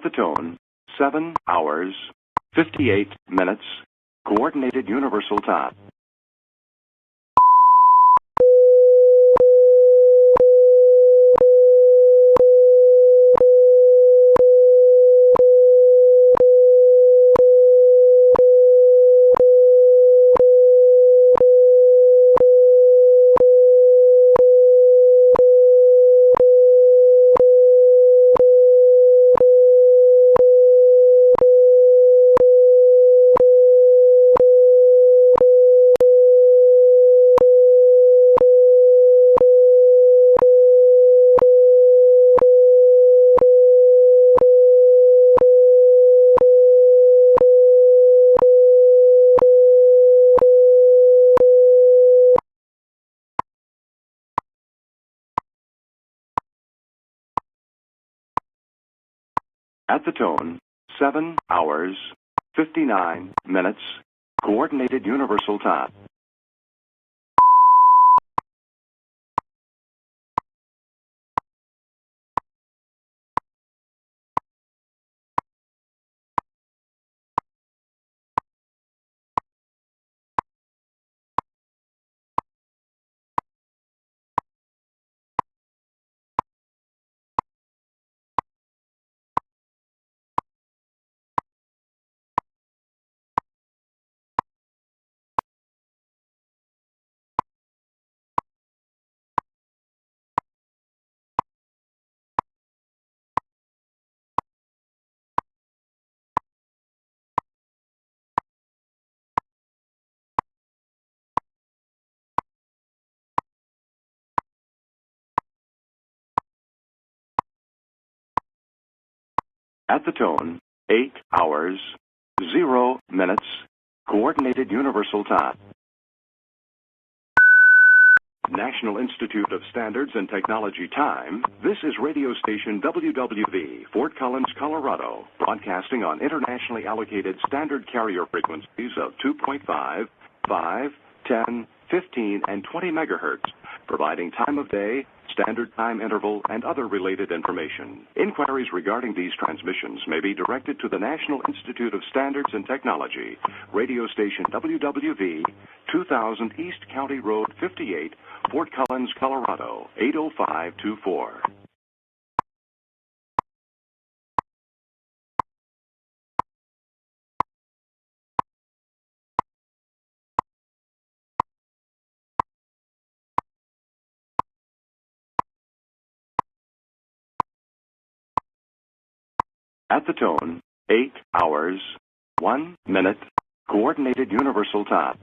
At the tone, 7 hours, 58 minutes, coordinated universal time. At the tone, 7 hours, 59 minutes, coordinated universal time. At the tone, 8 hours, 0 minutes, coordinated universal time. National Institute of Standards and Technology time. This is radio station WWV, Fort Collins, Colorado, broadcasting on internationally allocated standard carrier frequencies of 2.5, 5, 10, 15, and 20 megahertz, providing time of day, standard time interval, and other related information. Inquiries regarding these transmissions may be directed to the National Institute of Standards and Technology, radio station WWV, 2000 East County Road 58, Fort Collins, Colorado, 80524. At the tone, 8 hours, 1 minute, coordinated universal time.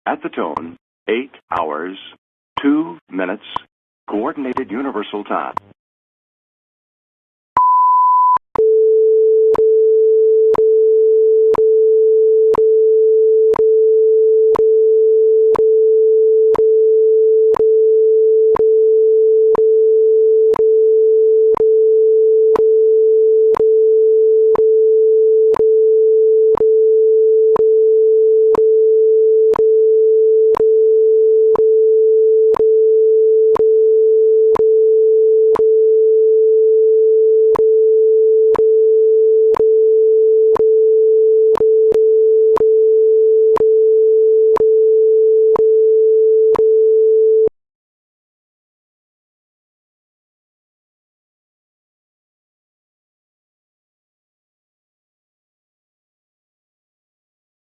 At the tone, 8 hours, 2 minutes, coordinated universal time.